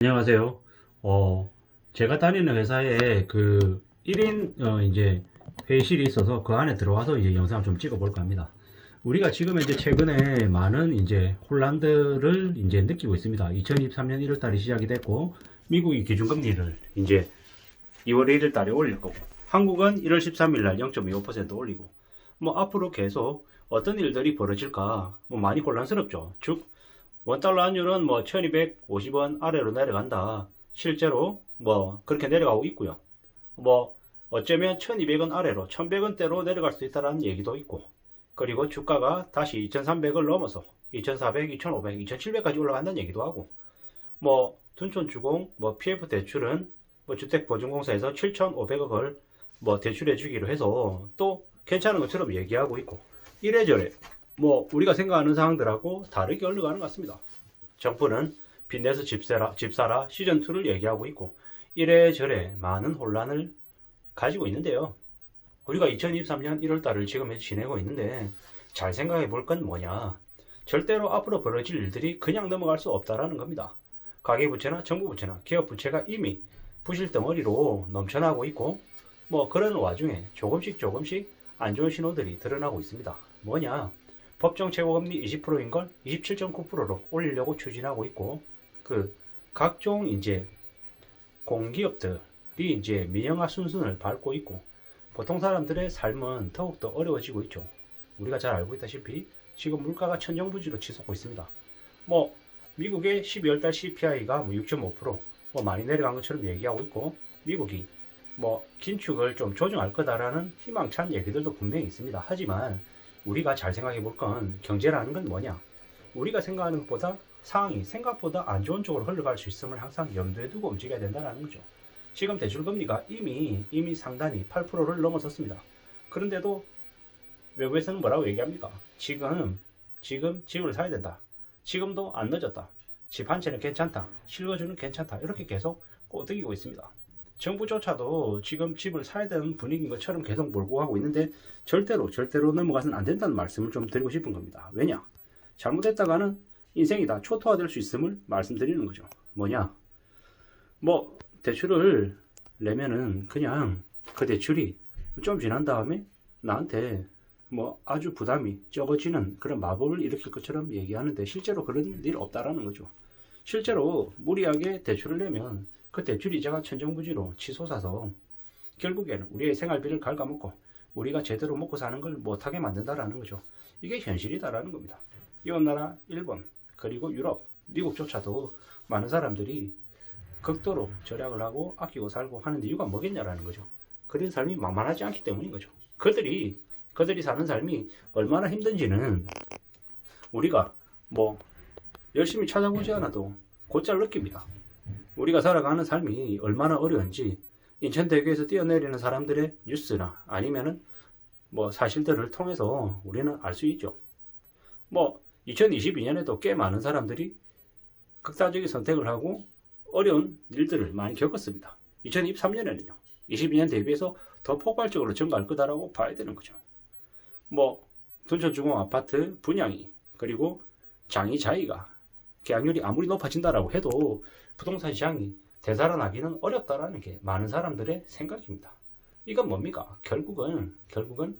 안녕하세요. 제가 다니는 회사에 그 1인 이제 회의실이 있어서 그 안에 들어와서 이제 영상을 좀 찍어 볼까 합니다. 우리가 지금 이제 최근에 많은 이제 혼란들을 이제 느끼고 있습니다. 2023년 1월 달에 시작이 됐고, 미국이 기준금리를 이제 2월 1일 달에 올릴 거고, 한국은 1월 13일 날 0.25% 올리고, 뭐 앞으로 계속 어떤 일들이 벌어질까 뭐 많이 혼란스럽죠. 즉 원달러 환율은 뭐 1250원 아래로 내려간다. 실제로 뭐 그렇게 내려가고 있고요. 뭐 어쩌면 1200원 아래로 1100원대로 내려갈 수 있다는 얘기도 있고, 그리고 주가가 다시 2300을 넘어서 2400, 2500, 2700까지 올라간다는 얘기도 하고, 뭐 둔촌주공, 뭐 PF 대출은 뭐 주택보증공사에서 7500억을 뭐 대출해 주기로 해서 또 괜찮은 것처럼 얘기하고 있고, 이래저래 뭐 우리가 생각하는 상황들하고 다르게 흘러가는 것 같습니다. 정부는 빚내서 집사라 시즌2를 얘기하고 있고, 이래저래 많은 혼란을 가지고 있는데요. 우리가 2023년 1월달을 지금 지내고 있는데 잘 생각해 볼 건 뭐냐. 절대로 앞으로 벌어질 일들이 그냥 넘어갈 수 없다라는 겁니다. 가계부채나 정부부채나 기업부채가 이미 부실 덩어리로 넘쳐나고 있고, 뭐 그런 와중에 조금씩 안 좋은 신호들이 드러나고 있습니다. 뭐냐? 법정 최고금리 20%인 걸 27.9%로 올리려고 추진하고 있고, 그 각종 이제 공기업들이 이제 민영화 순순을 밟고 있고, 보통 사람들의 삶은 더욱더 어려워지고 있죠. 우리가 잘 알고 있다시피 지금 물가가 천정부지로 치솟고 있습니다. 뭐 미국의 12월달 CPI가 뭐 6.5%, 뭐 많이 내려간 것처럼 얘기하고 있고, 미국이 뭐 긴축을 좀 조정할 거다라는 희망찬 얘기들도 분명히 있습니다. 하지만 우리가 잘 생각해 볼 건, 경제라는 건 뭐냐? 우리가 생각하는 것보다 상황이 생각보다 안 좋은 쪽으로 흘러갈 수 있음을 항상 염두에 두고 움직여야 된다는 거죠. 지금 대출금리가 이미 상단이 8%를 넘어섰습니다. 그런데도 외국에서는 뭐라고 얘기합니까? 지금 집을 사야 된다. 지금도 안 늦었다. 집 한 채는 괜찮다. 실거주는 괜찮다. 이렇게 계속 꼬드기고 있습니다. 정부조차도 지금 집을 사야 되는 분위기인 것처럼 계속 몰고 가고 있는데, 절대로 넘어가서는 안 된다는 말씀을 좀 드리고 싶은 겁니다. 왜냐? 잘못했다가는 인생이 다 초토화될 수 있음을 말씀드리는 거죠. 뭐냐? 뭐 대출을 내면은 그냥 그 대출이 좀 지난 다음에 나한테 뭐 아주 부담이 적어지는 그런 마법을 일으킬 것처럼 얘기하는데, 실제로 그런 일 없다라는 거죠. 실제로 무리하게 대출을 내면 그 대출 이자가 천정부지로 치솟아서 결국에는 우리의 생활비를 갉아먹고 우리가 제대로 먹고 사는 걸 못하게 만든다라는 거죠. 이게 현실이다라는 겁니다. 이웃 나라 일본, 그리고 유럽, 미국조차도 많은 사람들이 극도로 절약을 하고 아끼고 살고 하는 이유가 뭐겠냐라는 거죠. 그런 삶이 만만하지 않기 때문인 거죠. 그들이 사는 삶이 얼마나 힘든지는 우리가 뭐 열심히 찾아보지 않아도 곧잘 느낍니다. 우리가 살아가는 삶이 얼마나 어려운지 인천대교에서 뛰어내리는 사람들의 뉴스나 아니면은 뭐 사실들을 통해서 우리는 알 수 있죠. 뭐 2022년에도 꽤 많은 사람들이 극단적인 선택을 하고 어려운 일들을 많이 겪었습니다. 2023년에는요, 22년 대비해서 더 폭발적으로 증가할 거다라고 봐야 되는 거죠. 뭐 둔촌주공 아파트 분양이, 그리고 장이 자이가 계약률이 아무리 높아진다라고 해도 부동산 시장이 되살아나기는 어렵다라는 게 많은 사람들의 생각입니다. 이건 뭡니까? 결국은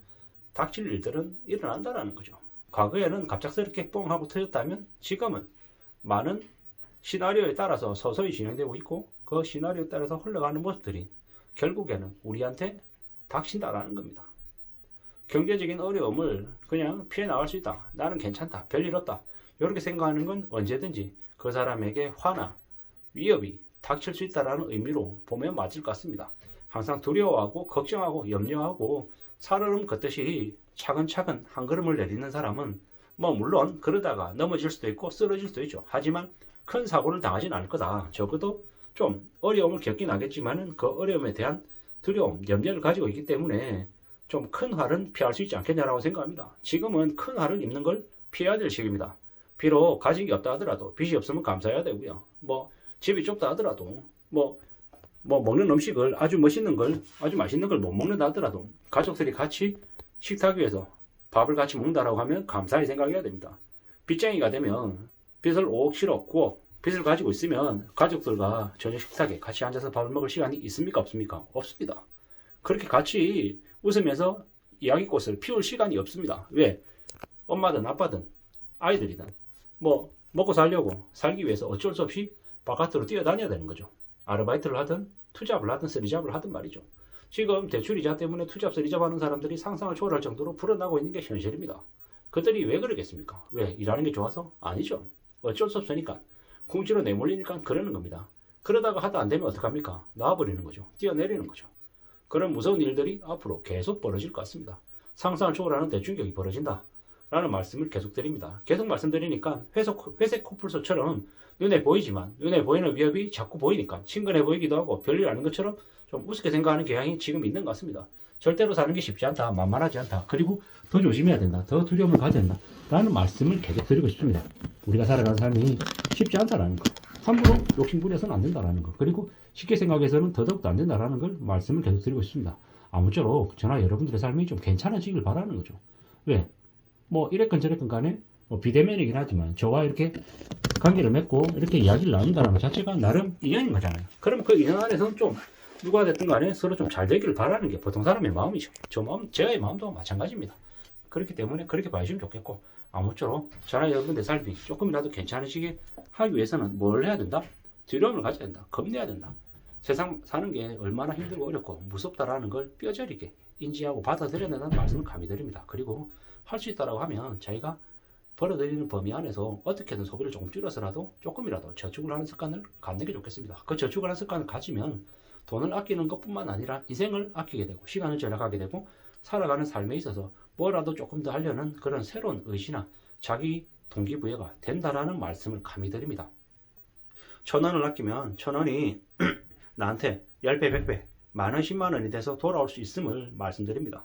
닥칠 일들은 일어난다라는 거죠. 과거에는 갑작스럽게 뻥 하고 터졌다면 지금은 많은 시나리오에 따라서 서서히 진행되고 있고, 그 시나리오에 따라서 흘러가는 모습들이 결국에는 우리한테 닥친다라는 겁니다. 경제적인 어려움을 그냥 피해 나갈 수 있다. 나는 괜찮다. 별일 없다. 이렇게 생각하는 건 언제든지 그 사람에게 화나 위협이 닥칠 수 있다는 의미로 보면 맞을 것 같습니다. 항상 두려워하고 걱정하고 염려하고 살얼음 걷듯이 차근차근 한 걸음을 내딛는 사람은 뭐 물론 그러다가 넘어질 수도 있고 쓰러질 수도 있죠. 하지만 큰 사고를 당하진 않을 거다. 적어도 좀 어려움을 겪긴 하겠지만은 그 어려움에 대한 두려움, 염려를 가지고 있기 때문에 좀 큰 화를 피할 수 있지 않겠냐라고 생각합니다. 지금은 큰 화를 입는 걸 피해야 될 시기입니다. 비록 가진 게 없다 하더라도 빚이 없으면 감사해야 되고요. 뭐 집이 좁다 하더라도 뭐 먹는 음식을 아주 맛있는 걸 못 먹는다 하더라도 가족들이 같이 식탁 위에서 밥을 같이 먹는다라고 하면 감사히 생각해야 됩니다. 빚쟁이가 되면 빚을 5억, 7억, 9억 빚을 가지고 있으면 가족들과 저녁 식탁에 같이 앉아서 밥을 먹을 시간이 있습니까? 없습니까? 없습니다. 그렇게 같이 웃으면서 이야기꽃을 피울 시간이 없습니다. 왜? 엄마든 아빠든 아이들이든 뭐 먹고 살기 위해서 어쩔 수 없이 바깥으로 뛰어다녀야 되는 거죠. 아르바이트를 하든 투잡을 하든 쓰리잡을 하든 말이죠. 지금 대출이자 때문에 투잡 쓰리잡 하는 사람들이 상상을 초월할 정도로 불어나고 있는 게 현실입니다. 그들이 왜 그러겠습니까? 왜? 일하는 게 좋아서? 아니죠. 어쩔 수 없으니까. 궁지로 내몰리니까 그러는 겁니다. 그러다가 하다 안 되면 어떡합니까? 놔버리는 거죠. 뛰어내리는 거죠. 그런 무서운 일들이 앞으로 계속 벌어질 것 같습니다. 상상을 초월하는 대충격이 벌어진다. 라는 말씀을 계속 드립니다. 계속 말씀드리니까 회색 코뿔소처럼 눈에 보이지만 눈에 보이는 위협이 자꾸 보이니까 친근해 보이기도 하고 별일 아닌 것처럼 좀 우습게 생각하는 경향이 지금 있는 것 같습니다. 절대로 사는 게 쉽지 않다. 만만하지 않다. 그리고 더 조심해야 된다. 더 두려움을 가져야 된다. 라는 말씀을 계속 드리고 싶습니다. 우리가 살아가는 삶이 쉽지 않다라는 거. 함부로 욕심부려서는 안 된다라는 거. 그리고 쉽게 생각해서는 더더욱도 안 된다라는 걸 말씀을 계속 드리고 싶습니다. 아무쪼록 저나 여러분들의 삶이 좀 괜찮아지길 바라는 거죠. 왜? 뭐 이랬건 저랬건 간에 뭐 비대면이긴 하지만 저와 이렇게 관계를 맺고 이렇게 이야기를 나눈다는 것 자체가 나름 인연인 거잖아요. 그럼 그 인연 안에서는 좀 누가 됐든 간에 서로 좀 잘 되기를 바라는 게 보통 사람의 마음이죠. 저 마음, 제가의 마음도 마찬가지입니다. 그렇기 때문에 그렇게 봐주시면 좋겠고 아무쪼록 저나 여러분들 삶이 조금이라도 괜찮으시게 하기 위해서는 뭘 해야 된다? 두려움을 가져야 된다. 겁내야 된다. 세상 사는 게 얼마나 힘들고 어렵고 무섭다라는 걸 뼈저리게 인지하고 받아들여야 된다는 말씀을 감히 드립니다. 그리고 할 수 있다라고 하면 자기가 벌어들이는 범위 안에서 어떻게든 소비를 조금 줄여서라도 조금이라도 저축을 하는 습관을 갖는 게 좋겠습니다. 그 저축을 하는 습관을 가지면 돈을 아끼는 것뿐만 아니라 인생을 아끼게 되고 시간을 절약하게 되고 살아가는 삶에 있어서 뭐라도 조금 더 하려는 그런 새로운 의지나 자기 동기부여가 된다라는 말씀을 감히 드립니다. 1,000원을 아끼면 1,000원이 나한테 10배, 100배, 만원, 10만원이 돼서 돌아올 수 있음을 말씀드립니다.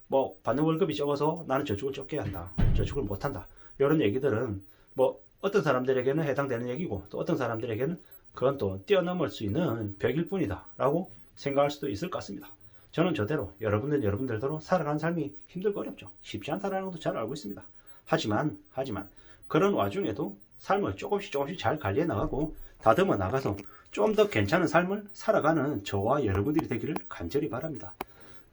뭐 받는 월급이 적어서 나는 저축을 적게 한다. 저축을 못한다. 이런 얘기들은 뭐 어떤 사람들에게는 해당되는 얘기고 또 어떤 사람들에게는 그건 또 뛰어넘을 수 있는 벽일 뿐이다 라고 생각할 수도 있을 것 같습니다. 저는 저대로 여러분들대로 살아가는 삶이 힘들고 어렵죠. 쉽지 않다는 것도 잘 알고 있습니다. 하지만 그런 와중에도 삶을 조금씩 잘 관리해 나가고 다듬어 나가서 좀 더 괜찮은 삶을 살아가는 저와 여러분들이 되기를 간절히 바랍니다.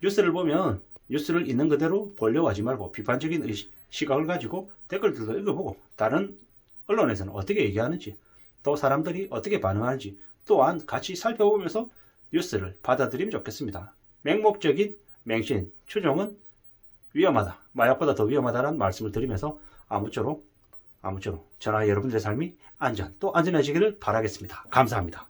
뉴스를 보면 뉴스를 있는 그대로 보려고 하지 말고 비판적인 시각을 가지고 댓글들도 읽어보고 다른 언론에서는 어떻게 얘기하는지 또 사람들이 어떻게 반응하는지 또한 같이 살펴보면서 뉴스를 받아들이면 좋겠습니다. 맹목적인 맹신, 추종은 위험하다. 마약보다 더 위험하다는 말씀을 드리면서 아무쪼록 저나 여러분들의 삶이 또 안전해지기를 바라겠습니다. 감사합니다.